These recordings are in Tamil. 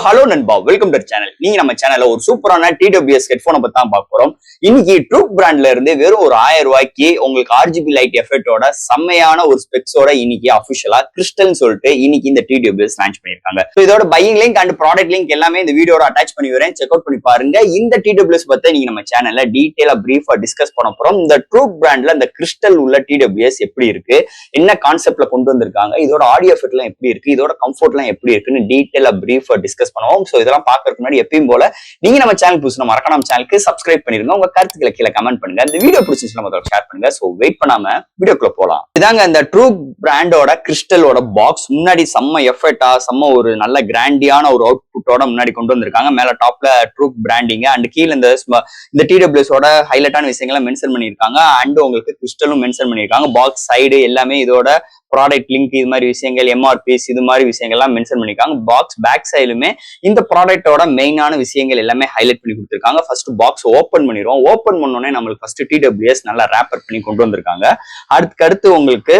ஹலோ நண்பா, வெல்கம் டு சேனல். நீங்க நம்ம சேனல்ல ஒரு சூப்பரான TWS ஹெட்போனை பத்தி தான் பார்க்க போறோம். இன்னைக்கு ட்ரூக் பிராண்ட்ல இருந்து வெறும் ஒரு 1000 ரூபாய்க்கு உங்களுக்கு RGB லைட் எஃபெக்டோட செம்மையான ஒரு ஸ்பெக்ஸோட இன்னைக்கு அபிஷியலா கிறிஸ்டல்னு சொல்லிட்டு இன்னைக்கு இந்த TWS லான்ச் பண்ணிருக்காங்க. இதோட buying link and product link எல்லாமே இந்த வீடியோட அட்டாச் பண்ணி வரேன், செக் அவுட் பண்ணி பாருங்க. இந்த TWS பத்தி நீங்க நம்ம சேனல்ல டீடைலா பிரீஃபா டிஸ்கஸ் பண்ண போறோம். இந்த ட்ரூக் பிராண்ட்ல இந்த கிறிஸ்டல் உள்ள TWS எப்படி இருக்கு, என்ன கான்செப்ட்ல கொண்டு வந்திருக்காங்க, இதோட ஆடியோ எஃபெக்ட் எல்லாம் எப்படி இருக்கு, இதோட கம்ஃபர்ட் எல்லாம் எப்படி இருக்குன்னு டீடைலா பிரீஃபா டிஸ்கஸ் பண்ணுவோம். சோ இதெல்லாம் பாக்குறதுக்கு முன்னாடி எப்பயும் போல நீங்க நம்ம சேனல் புதுசுனா மறக்காம நம்ம சேனலுக்கு சப்ஸ்கிரைப் பண்ணிருங்க. உங்க கருத்துக்களை கீழே கமெண்ட் பண்ணுங்க. இந்த வீடியோ பிடிச்சிருந்துச்சுன்னா முதல்ல ஷேர் பண்ணுங்க. சோ வெயிட் பண்ணாம வீடியோக்குள்ள போலாம். இதாங்க அந்த ட்ரூக் பிராண்டோட கிறிஸ்டலோட பாக்ஸ். முன்னாடி செம்ம எஃபெக்டா செம்ம ஒரு நல்ல கிராண்டியான ஒரு அவுட்புட்டோட முன்னாடி கொண்டு வந்திருக்காங்க. மேல டாப்ல ட்ரூக் பிராண்டிங் அண்ட் கீழ இந்த TWS ஓட ஹைலைட்டான விஷயங்களை மென்ஷன் பண்ணிருக்காங்க. அண்ட் உங்களுக்கு கிறிஸ்டலும் மென்ஷன் பண்ணிருக்காங்க. பாக்ஸ் சைடு எல்லாமே இதோட ப்ராடக்ட் லிங்க் இது மாதிரி விஷயங்கள், MRPs இது மாதிரி விஷயங்கள்லாம் மென்ஷன் பண்ணிருக்காங்க. பாக்ஸ் பேக் சைடுமே இந்த ப்ராடக்டோட மெயினான விஷயங்கள் எல்லாமே ஹைலைட் பண்ணி கொடுத்துருக்காங்க. ஃபர்ஸ்ட் பாக்ஸ் ஓப்பன் பண்ணிடுவோம். ஓப்பன் பண்ணோடனே நம்மளுக்கு ஃபர்ஸ்ட் TWS நல்லா ரேப்பர் பண்ணி கொண்டு வந்திருக்காங்க. அடுத்து உங்களுக்கு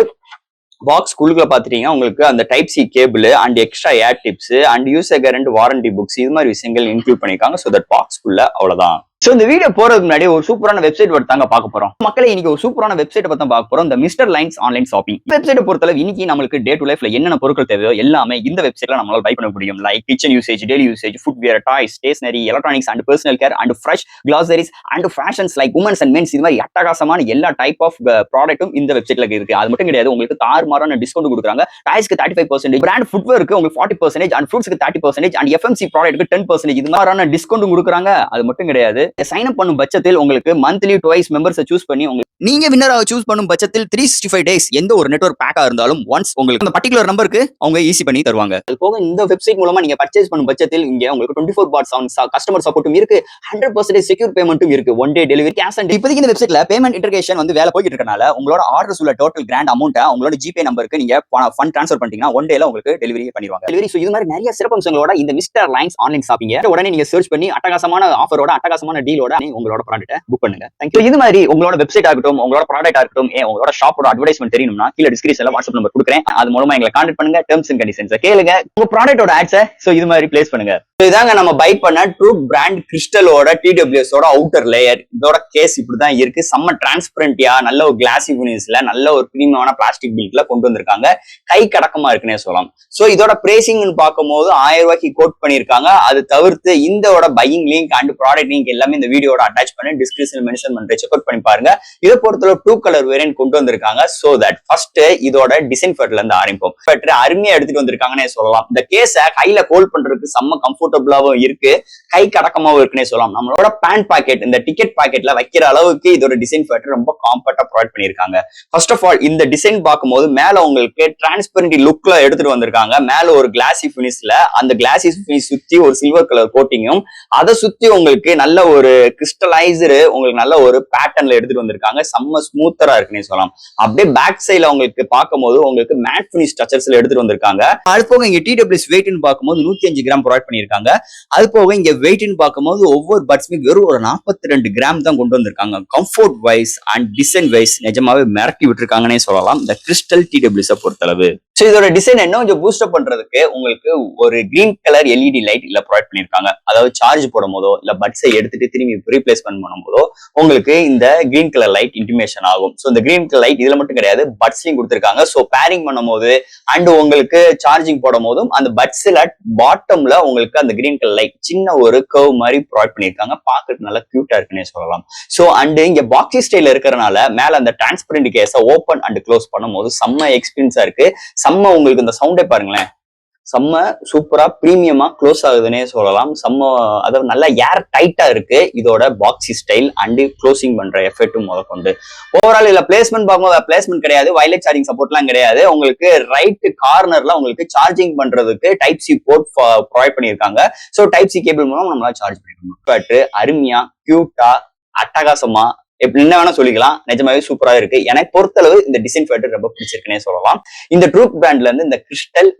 பாக்ஸ் குழுக்குள்ள பாத்துட்டீங்கன்னா உங்களுக்கு அந்த type C cable and extra ear tips and user guarantee warranty books இது மாதிரி விஷயங்கள் இன்க்ளூட் பண்ணிருக்காங்க. சோ தட் பாக்ஸ் குள்ள அவ்வளவுதான். சோ இந்த வீடியோ போறதுக்கு முன்னாடி ஒரு சூப்பரான வெப்சைட் தாங்க பார்க்க போறோம். மக்களே இன்னைக்கு ஒரு சூப்பரான வெப்சைட் பத்தி பார்க்க போறோம். இந்த mister lines online shopping website பொறுத்தளவு இன்னைக்கு நம்மளுக்கு டே டு லைஃப்ல என்னென்ன பொருட்கள் தேவையோ எல்லாமே இந்த வெப்சைட்ல நம்மளால பை பண்ண முடியும். Like kitchen usage, daily usage, footwear, toys, stationery, electronics and personal care and fresh groceries and fashions like women's and men's இது மாதிரி அட்டகாசமான எல்லா டைப் ஆஃப் ப்ராடக்ட்டும் இந்த வெப்சைட்ல இருக்கு. அது மட்டும் கிடையாது, உங்களுக்கு தாறுமாறான டிஸ்கவுண்ட் கொடுக்குறாங்க. டாய்ஸ்க்கு 35%, பிராண்ட் ஃபுட்வேருக்கு உங்களுக்கு 40% அண்ட் ஃப்ரூட்ஸ்க்கு 30% அண்ட் FMC ப்ராடக்ட்க்கு 10% இது மாதிரியான டிஸ்கவுண்ட் கொடுக்குறாங்க. அது மட்டும் கிடையாது, சைன் அப் பண்ணும் பட்சத்தில் உங்களுக்கு மந்த்லி ட்வைஸ் மெம்பர்ஸை சூஸ் பண்ணி நீங்க வின்னராக சூஸ் பண்ணும் பட்சத்தில் 365 டேஸ் எந்த ஒரு நெட்வொர்க் பேக்கா இருந்தாலும் ஒன்ஸ் உங்களுக்கு அந்த பர்டிகுலர் நம்பருக்கு அவங்க ஈஸி பண்ணி தருவாங்க. அது போக இந்த வெப்சைட் மூலமா நீங்க பர்ச்சேஸ் பண்ணும் பட்சத்தில் இங்க உங்களுக்கு 24/7 கஸ்டமர் சப்போர்ட்டும் இருக்கு, 100% செக்யூர் பேமெண்ட்டும் இருக்கு, one day delivery, cash and இப்போதைக்கு இந்த வெப்சைட்ல பேமெண்ட் இன்டகிரேஷன் வேலை போயிட்டு இருக்கனால உங்களோட ஆர்டர்ஸ் உள்ள டோட்டல் கிராண்ட் அமௌண்ட் உங்களோட ஜிபே நம்பருக்கு நீங்க ஃபண்ட் ட்ரான்ஸ்ஃபர் பண்ணிட்டீங்கன்னா ஒன் டேல உங்களுக்கு டெலிவரி பண்ணிடுவாங்க. டெலிவரி இது மாதிரி நிறைய சிறப்பம்சங்களோட இந்த மிஸ்டர் லைன்ஸ் ஆன்லைன் ஷாப்பிங் உடனே நீங்க சர்ச் பண்ணி அட்டகாசமான ஆஃபரோட அட்டகாசமான டீலோட உங்களோட ப்ராடக்ட்டை புக் பண்ணுங்க. தேங்க்யூ. இது மாதிரி உங்களோட வெப்சைட் ஆகட்டும், உங்களோட ப்ராடக்ட் ஆகட்டும், உங்களோட ஷாப்போட அட்வர்டைஸ்மெண்ட் தெரியணும்னா கீழ டிஸ்கிரிப்ஷன்ல வாட்ஸ்அப் நம்பர் கொடுக்குறேன். அது மூலமா எங்களை கான்டாக்ட் பண்ணுங்க. டெர்ம்ஸ் அண்ட் கண்டிஷன்ஸ் கேளுங்க. உங்க ப்ராடக்ட்டோட ஆட்ஸை இது மாதிரி பிளேஸ் பண்ணுங்க. இதாங்க நம்ம பை பண்ண ட்ரூக் பிராண்ட் கிறிஸ்டலோட TWS ஓட அவுட்டர் லேயர். இதோட கேஸ் இப்படிதான் இருக்கு. செம்ம டிரான்ஸ்பரண்டியா நல்ல ஒரு கிளாசி ஃபினிஷ்ல நல்ல ஒரு பிரீமியமான பிளாஸ்டிக் பில்ட்ல கொண்டு வந்திருக்காங்க. கை கடக்கமா இருக்குன்னே சொல்லலாம். சோ இதோட பிரைசிங் பார்க்கும்போது 1000 ரூபாய்க்கு கோட் பண்ணிருக்காங்க. அது தவிர்த்து இதோட buying link and product link எல்லாமே இந்த வீடியோட அட்டாச் பண்ணி டிஸ்கிரிப்ஷன் மென்ஷன் பண்றேன், செக் அவுட் பண்ணி பாருங்க. இதை பொறுத்தவரை 2 கலர் வேரியன்ட் கொண்டு வந்திருக்காங்க. சோ தட் ஃபர்ஸ்ட் இதோட டிசைன் ஃபெட்ல இருந்து ஆரம்பிப்போம். ஃபெட்ரு அருமையா எடுத்துட்டு வந்திருக்காங்கன்னே சொல்லலாம். இந்த கேஸை கையில ஹோல்ட் பண்றதுக்கு செம்ம கம்ஃபர்டபுளாவும் இருக்கு, கை கடக்கமாவும் இருக்குன்னே சொல்லலாம். நம்மளோட பேண்ட் பாக்கெட் இந்த டிக்கெட் பாக்கெட்ல வைக்கிற அளவுக்கு இதோட டிசைன் ஃபெட்ரு ரொம்ப காம்பேக்டா ப்ரொவைட் பண்ணிருக்காங்க. ஃபர்ஸ்ட் ஆஃப் ஆல் இந்த டிசைன் பார்க்கும்போது மேல உங்களுக்கு டிரான்ஸ்பரண்ட் லுக்ல எடுத்துட்டு வந்திருக்காங்க. மேல ஒரு கிளாசி பினிஷ்ல அந்த கிளாசி பினிஷ் சுத்தி ஒரு சில்வர் கலர் கோட்டிங்கும், அதை சுத்தி உங்களுக்கு நல்ல ஒரு கிறிஸ்டலைசர் உங்களுக்கு நல்ல ஒரு பேட்டர்ன்ல எடுத்துட்டு வந்திருக்காங்க. செம்ம ஸ்மூத்தரா இருக்குன்னு சொல்லலாம். அப்படியே பேக் சைட்ல உங்களுக்கு பார்க்கும்போது உங்களுக்கு மேட் பினிஷ் ஸ்ட்ரக்சர்ஸ்ல எடுத்துட்டு வந்திருக்காங்க. அது போக இங்க TWS வெயிட்னு பார்க்கும்போது 105 கிராம் ப்ரொவைட் பண்ணிருக்காங்க. அது போக இங்க வெயிட்னு பார்க்கும்போது ஒவ்வொரு பட்ஸுமே வெறும் ஒரு 42 கிராம் தான் கொண்டு வந்திருக்காங்க. Comfort wise and design wise நிஜமாவே மிரட்டி விட்டுருக்காங்கன்னே சொல்லலாம் இந்த கிறிஸ்டல் TWS பொறுத்தளவு. சோ இதோட டிசைன் என்ன கொஞ்சம் பூஸ்டப் பண்றதுக்கு உங்களுக்கு ஒரு கிரீன் கலர் LED லைட் இல்ல ப்ரொவைட் பண்ணிருக்காங்க. அதாவது சார்ஜ் போடும் போதோ இல்ல பட்ஸை எடுத்துட்டு திரும்பி ரீப்ளேஸ்மெண்ட் பண்ணும் போதோ உங்களுக்கு இந்த கிரீன் கலர் லைட் இன்டிமேஷன் ஆகும். சோ இந்த கிரீன் கலர் லைட் இதுல மட்டும் கிடையாது, பட்ஸ்லயும் கொடுத்திருக்காங்க. சோ பேரிங் பண்ணும் போது அண்ட் உங்களுக்கு சார்ஜிங் போடும் போதும் அந்த பட்ஸ்ல பாட்டம்ல உங்களுக்கு அந்த கிரீன் கலர் லைட் சின்ன ஒரு கர்வ் மாதிரி ப்ரொவைட் பண்ணிருக்காங்க. பாக்குறதுக்கு நல்லா கியூட்டா இருக்குன்னே சொல்லலாம். சோ அண்ட் இங்க பாக்ஸி ஸ்டைல இருக்கிறனால மேல அந்த டிரான்ஸ்பரண்ட் கேஸை ஓபன் அண்ட் க்ளோஸ் பண்ணும் போது செம்ம எக்ஸ்பீரியன்ஸா இருக்கு. செம்ம உங்களுக்கு இந்த சவுண்டே பாருங்களேன், செம்ம சூப்பரா பிரீமியமா க்ளோஸ் ஆகுதுன்னே சொல்லலாம். செம்ம அதாவது நல்லா ஏர் டைட்டா இருக்கு இதோட பாக்ஸி ஸ்டைல் அண்ட் க்ளோசிங் பண்ற எஃபெக்டும் முதற்கொண்டு. ஓவரால் இல்ல பிளேஸ்மெண்ட் பார்க்கும்போது பிளேஸ்மெண்ட் கிடையாது, வயர்லெஸ் சார்ஜிங் சப்போர்ட்லாம் கிடையாது. உங்களுக்கு ரைட் கார்னர்ல உங்களுக்கு சார்ஜிங் பண்றதுக்கு டைப் சி போர்ட் ப்ரொவைட் பண்ணிருக்காங்க. சோ டைப் சி கேபிள் மூலம் நம்மளால சார்ஜ் பண்ணிக்கணும். பட் அருமையா கியூட்டா அட்டகாசமா என்ன வேணா சொல்லிக்கலாம். நிஜமாவே சூப்பரா இருக்கு. எனக்கு பொறுத்தளவு இந்த டிசைன் ஃபேக்டர் ரொம்ப பிடிச்சிருக்குன்னே சொல்லலாம். இந்த ட்ரூக் பிராண்ட்ல இருந்து இந்த கிறிஸ்டல்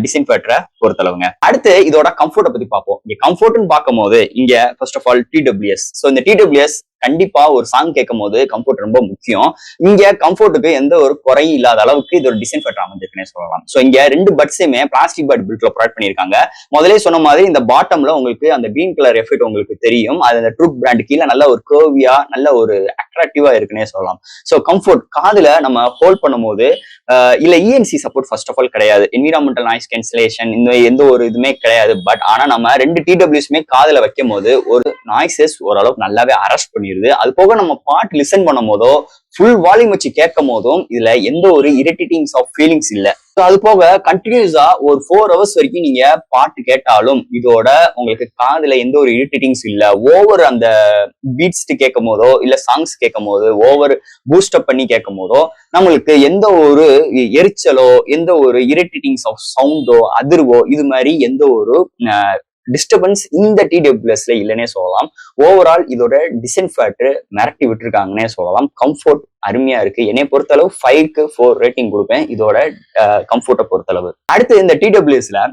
டிசைன் ஃபேக்டரை பொறுத்தளவுங்க. அடுத்து இதோட கம்ஃபர்ட்டை பத்தி பார்ப்போம். இங்க கம்ஃபர்ட்னு பார்க்கும் போது இங்க first of all TWS. So இந்த TWS கண்டிப்பா ஒரு சாங் கேட்கும் போது கம்ஃபர்ட் ரொம்ப முக்கியம். இங்க கம்ஃபர்ட்டுக்கு எந்த ஒரு குறையும் இல்லாத அளவுக்கு இது ஒரு டிசைன் ஃபேக்டர் அமைஞ்சிருக்குன்னே சொல்லலாம். சோ இங்க 2 பட்ஸுமே பிளாஸ்டிக் பட் பில்ட்ல ப்ரொவைட் பண்ணிருக்காங்க. முதலே சொன்ன மாதிரி இந்த பாட்டம்ல உங்களுக்கு அந்த கிரீன் கலர் எஃபெக்ட் உங்களுக்கு தெரியும். அது அந்த ட்ரூப் பிராண்ட் கீழே நல்ல ஒரு கர்வியா நல்ல ஒரு அட்ராக்டிவா இருக்குன்னே சொல்லலாம். சோ கம்ஃபர்ட் காதுல நம்ம ஹோல்ட் பண்ணும்போது இல்ல ENC support first of all கிடையாது. என்விரான்மெண்டல் நாய்ஸ் கேன்சலேஷன் இந்த எந்த ஒரு இதுவுமே கிடையாது. பட் ஆனா நம்ம 2 டிடபிள்யூஸ்மே காதுல வைக்கும் போது ஒரு நாய்ஸஸ் ஓரளவுக்கு நல்லாவே அரெஸ்ட் பண்ணிடுது. அது போக நம்ம பாட்டு லிசன் பண்ணும் போதோ ஃபுல் வால்யூம் வச்சு கேட்கும் போதும் இதுல எந்த ஒரு இரிட்டேட்டிங்ஸ் ஆஃப் ஃபீலிங்ஸ் இல்ல. அது போக கண்டினியூஸா ஒரு 4 hours வரைக்கும் நீங்க பாட்டு கேட்டாலும் இதோட உங்களுக்கு காதுல எந்த ஒரு இரிட்டேட்டிங்ஸ் இல்ல. ஓவர் அந்த பீட்ஸ் கேட்கும் போதோ இல்ல சாங்ஸ் கேட்கும் போது ஓவர் பூஸ்டப் பண்ணி கேட்கும் போதோ நம்மளுக்கு எந்த ஒரு எரிச்சலோ எந்த ஒரு இரிட்டேட்டிங்ஸ் ஆஃப் சவுண்டோ அதிர்வோ இது மாதிரி எந்த ஒரு டிஸ்டர்பன்ஸ் இந்த டிடபிள்யூஎஸ்ல இல்லைன்னே சொல்லலாம். ஓவரால் இதோட டிசைன் ஃபேக்டர் மிரட்டி விட்டுருக்காங்கன்னே சொல்லலாம். கம்ஃபர்ட் அருமையா இருக்கு. என்னை பொறுத்தளவு 5க்கு 4 ரேட்டிங் கொடுப்பேன் இதோட கம்ஃபர்ட்டை பொறுத்தளவு. அடுத்து இந்த டிடபிள்யூஎஸ்ல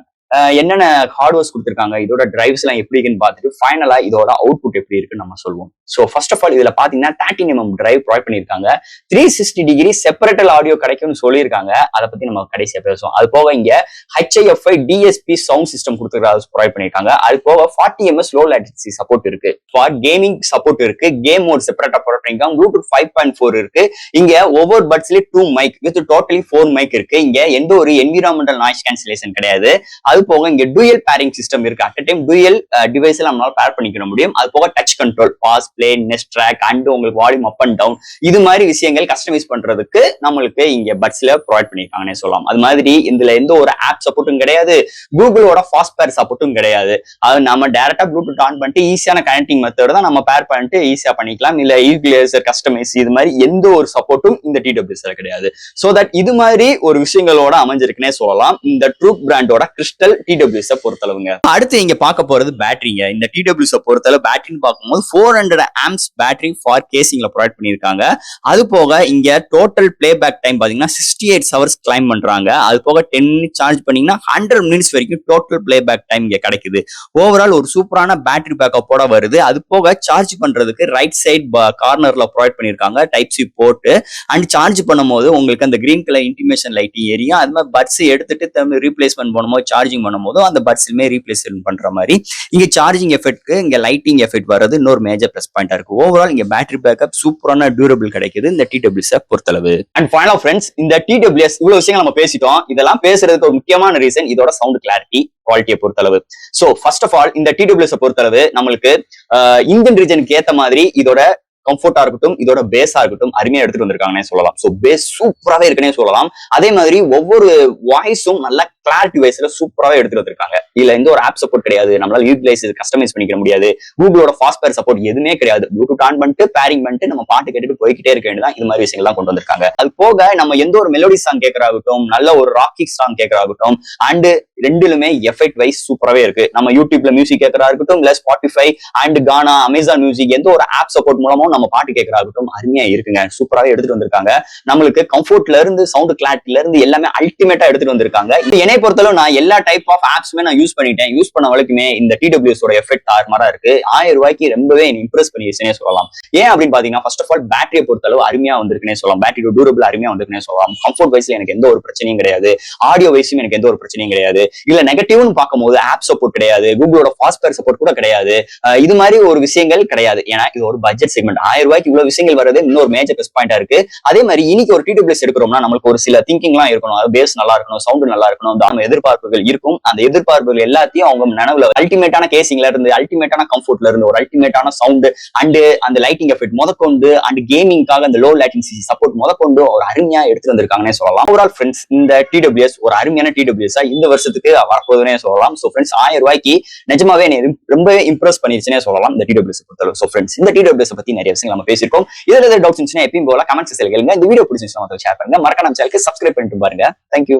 என்னென்ன ஹார்ட்வேர்ஸ் கொடுத்துருக்காங்க, இதோட டிரைவ்ஸ் எல்லாம் எப்படி இருக்குன்னு பார்த்துட்டு ஃபைனலா இதோட அவுட்புட் எப்படி இருக்குன்னு நம்ம சொல்லுவோம். ஸோ ஃபர்ஸ்ட் ஆஃப் ஆல் இதுல பாத்தீங்கன்னா 13mm டிரைவ் ப்ரொவைட் பண்ணிருக்காங்க. 360 டிகிரி செப்பரேட்டல் ஆடியோ கிடைக்கும்னு சொல்லியிருக்காங்க. அதை பத்தி நம்ம கடைசியா பேசுவோம். அது போக இங்க HIFI DSP சவுண்ட் சிஸ்டம் கொடுத்துருக்காங்க ப்ரொவைட் பண்ணிருக்காங்க. அது போக 40ms லோ லேட்டன்சி சப்போர்ட் இருக்கு. ஃபார் கேமிங் சப்போர்ட் இருக்கு. கேம் மோட் செப்பரேட்டா ப்ரொவைட் பண்ணிருக்காங்க. ப்ளூடூத் 5.4 இருக்கு. இங்க ஒவ்வொரு பட்ஸ்லயே 2 மைக் வித் டோட்டலி 4 மைக் இருக்கு. இங்க எந்த ஒரு என்விரான்மெண்டல் நாய்ஸ் கேன்சலேஷன் கிடையாது. அது போக இங்க டூயல் பேரிங் சிஸ்டம் இருக்கு. அட் டைம் டூயல் டிவைஸ் நம்மளால பேர் பண்ணிக்க முடியும். அது போக touch control, pause, play, next track and உங்களுக்கு வால்யூம் அப் அண்ட் டவுன் இது மாதிரி விஷயங்கள் கஸ்டமைஸ் பண்றதுக்கு நம்மளுக்கு இங்க பட்ஸ்ல ப்ரொவைட் பண்ணிருக்காங்கன்னு சொல்லலாம். அது மாதிரி இதுல எந்த ஒரு ஆப் சப்போர்ட்டும் கிடையாது. கூகுளோட ஃபாஸ்ட் பேர் சப்போர்ட்டும் கிடையாது. அது நம்ம டைரக்டா ப்ளூடூத் ஆன் பண்ணிட்டு ஈஸியான கனெக்டிங் மெத்தட் தான் நம்ம பேர் பண்ணிட்டு ஈஸியா பண்ணிக்கலாம். இல்ல ஈக்லேசர் கஸ்டமைஸ் இது மாதிரி எந்த ஒரு சப்போர்ட்டும் இந்த டிடபிள்யூஎஸ்ல கிடையாது. சோ தட் இது மாதிரி ஒரு விஷயங்களோட அமைஞ்சிருக்குன்னே சொல்லலாம் இந்த ட்ரூப் பிராண்டோட கிறிஸ்டல் டிடபிள்யூஎஸ் பொறுத்தளவுங்க. அடுத்து இங்க பார்க்க போறது பேட்டரிங்க. இந்த டிடபிள்யூஎஸ் பொறுத்தளவு பேட்டரின்னு பார்க்கும்போது 400 amps பேட்டரி ஃபார் கேசிங்ல ப்ரொவைட் பண்ணிருக்காங்க. அது போக இங்க டோட்டல் பிளே பேக் டைம் பாத்தீங்கன்னா 68 hours கிளைம் பண்றாங்க. அது போக 10 minutes சார்ஜ் பண்ணீங்கன்னா 100 minutes வரைக்கும் டோட்டல் பிளே பேக் டைம் இங்க கிடைக்குது. ஓவரால் ஒரு சூப்பரான பேட்டரி பேக்கப்போட வருது. அது போக சார்ஜ் பண்றதுக்கு ரைட் சைட் கார்னர்ல ப்ரொவைட் பண்ணிருக்காங்க type C port. And charge பண்ணும்போது உங்களுக்கு அந்த கிரீன் கலர் இன்டிமேஷன் லைட் எரியும். அது மாதிரி பட்ஸ் எடுத்துட்டு திரும்ப ரீப்ளேஸ்மெண்ட் பண்ணும்போது சார்ஜிங் பண்ணும்போது அந்த பட்ஸ்லுமே ரீப்ளேஸ்மெண்ட் பண்ற மாதிரி இங்க சார்ஜிங் எஃபெக்ட்க்கு இங்க லைட்டிங் எஃபெக்ட் வர்றது இன்னொரு மேஜர் பிளஸ் பாயிண்டா இருக்கு. ஓவரால் இங்க பேட்டரி பேக்கப் சூப்பரான டியூரபிள் கிடைக்குது இந்த டிடபிள்யூஎஸ் பொறுத்தளவு. அண்ட் ஃபைனல் ஃப்ரெண்ட்ஸ் இந்த டிடபிள்யூஎஸ் இவ்வளவு விஷயங்கள் நம்ம பேசிட்டோம். இதெல்லாம் பேசுறதுக்கு ஒரு முக்கியமான ரீசன் இதோட சவுண்ட் கிளாரிட்டி குவாலிட்டியை பொறுத்தளவு. சோ ஃபர்ஸ்ட் ஆஃப் ஆல் இந்த டிடபிள்யூஎஸ் பொறுத்தளவு நம்மளுக்கு இந்தியன் ரீஜனுக்கு ஏத்த மாதிரி இதோட கம்ஃபர்ட்டா இருக்கட்டும் இதோட பேஸா இருக்கட்டும் அருமையா எடுத்துட்டு வந்திருக்காங்கன்னே சொல்லலாம். சோ பேஸ் சூப்பராவே இருக்குன்னே சொல்லலாம். அதே மாதிரி ஒவ்வொரு வாய்ஸும் நல்ல கிளாரிட்டி வைஸ்ல சூப்பராவே எடுத்துட்டு வந்திருக்காங்க. இல்ல எந்த ஒரு ஆப் சப்போர்ட் கிடையாது. நம்மளால யூட்டிலைஸ் கஸ்டமைஸ் பண்ணிக்க முடியாது. கூகுளோட ஃபாஸ்ட் பேர் சப்போர்ட் எதுவுமே கிடையாது. ப்ளூடூத் ஆன் பண்ணிட்டு பேரிங் பண்ணிட்டு நம்ம பாட்டு கேட்டுட்டு போய்கிட்டே இருக்க வேண்டியதான். இது மாதிரி விஷயங்கள் கொண்டு வந்திருக்காங்க. அது போக நம்ம எந்த ஒரு மெலோடி சாங் கேட்கறாகட்டும் நல்ல ஒரு ராக்கி சாங் கேட்கறாகட்டும் அண்ட் ரெண்டுலுமே எஃபெக்ட் வைஸ் சூப்பராவே இருக்கு. நம்ம யூடியூப்ல மியூசிக் கேட்கறா இருக்கட்டும் இல்ல Spotify and Gaana Amazon music எந்த ஒரு ஆப் சப்போர்ட் மூலமும் நம்ம பாட்டு கேட்கறாகட்டும் அருமையா இருக்குங்க. சூப்பராவே எடுத்துட்டு வந்திருக்காங்க. நம்மளுக்கு கம்ஃபர்ட்ல இருந்து சவுண்ட் கிளாரிட்டில இருந்து எல்லாமே அல்டிமேட்டா எடுத்துட்டு வந்திருக்காங்க. என்னை பொறுத்தளவு நான் எல்லா டைப் ஆஃப் ஆப்ஸ்மே நான் யூஸ் பண்ணிட்டேன். யூஸ் பண்ண வரைக்குமே இந்த டிடபிள்யூஎஸ் எஃபெக்ட் தாறுமாறா இருக்கு. 1000 ரூபாய்க்கு ரொம்பவே இம்ப்ரெஸ் பண்ணிருச்சுனே சொல்லலாம். ஏன் அப்படின்னு பாத்தீங்கன்னா ஃபர்ஸ்ட் ஆஃப் ஆல் பேட்டரியை பொறுத்தளவு அருமையா வந்திருக்குன்னே சொல்லலாம். பேட்டரி டியூரபிள் அருமையா வந்திருக்குன்னே சொல்லலாம். கம்ஃபர்ட் வைஸ்ல எனக்கு எந்த ஒரு பிரச்சனையும் கிடையாது. ஆடியோ வைஸும் எனக்கு எந்த ஒரு பிரச்சனையும் கிடையாது. இல்ல நெகட்டிவ்னு பார்க்கும்போது ஆப் சப்போர்ட் கிடையாது. கூகுளோட ஃபாஸ்ட் பேர் சப்போர்ட் கூட கிடையாது. இது மாதிரி ஒரு விஷயங்கள் கிடையாது. ஏன்னா இது ஒரு பட்ஜெட் செக்மெண்ட். 1000 ரூபாய்க்கு இவ்வளவு விஷயங்கள் வருது இன்னொரு மேஜர் பிளஸ் பாயிண்டா இருக்கு. அதே மாதிரி இன்னைக்கு ஒரு டிடபிள்யூஎஸ் எடுக்கிறோம்னா நமக்கு ஒரு சில திங்கிங்லாம் இருக்கணும். அது பேஸ் நல்லா இருக்கணும், சவுண்ட் நல்லா இருக்கணும், நம்ம எதிர்பார்ப்புகள் இருக்கும். அந்த எதிர்பார்ப்புகள் எல்லாத்தையும் அவங்க நனவுல அல்டிமேட்டான கேசிங்ல இருந்து அல்டிமேட்டான கம்ஃபர்ட்ல இருந்து ஒரு அல்டிமேட்டான சவுண்ட் அண்ட் அந்த லைட்டிங் எஃபெக்ட் முதற்கொண்டு அண்ட் கேமிங்காக அந்த லோ லேட்டன்சி சப்போர்ட் முதற்கொண்டு ஒரு அருமையா எடுத்து வந்திருக்காங்கன்னே சொல்லலாம். ஓவரால் ஃப்ரெண்ட்ஸ் இந்த டிடபிள்யூஎஸ் ஒரு அருமையான டிடபிள்யூஎஸ் இந்த வருஷத்துக்கு வரப்போகுதுன்னே சொல்லலாம். சோ ஃப்ரெண்ட்ஸ் 1000 ரூபாய்க்கு நிஜமாவே ரொம்பவே இம்ப்ரெஸ் பண்ணிருச்சுன்னே சொல்லலாம் இந்த டிடபிள்யூஎஸ் பொறுத்தளவு. சோ ஃப்ரெண்ட்ஸ் இந்த டிடபிள்யூஎஸ் பத்தி நிறைய விஷயங்கள் நம்ம பேசியிருக்கோம். இதுல ஏதாவது டவுட்ஸ் இருந்துச்சுன்னா எப்பயும் போல கமெண்ட் செக்ஷன்ல கேளுங்க. இந்த வீடியோ பிடிச்சிருந்துச்சுன்னா ஷேர் பண்ணுங்க. மறக்காம நம்ம சேனலுக்கு சப்ஸ்கிரைப் பண்ணிட்டு பாருங்க. தேங்க்யூ.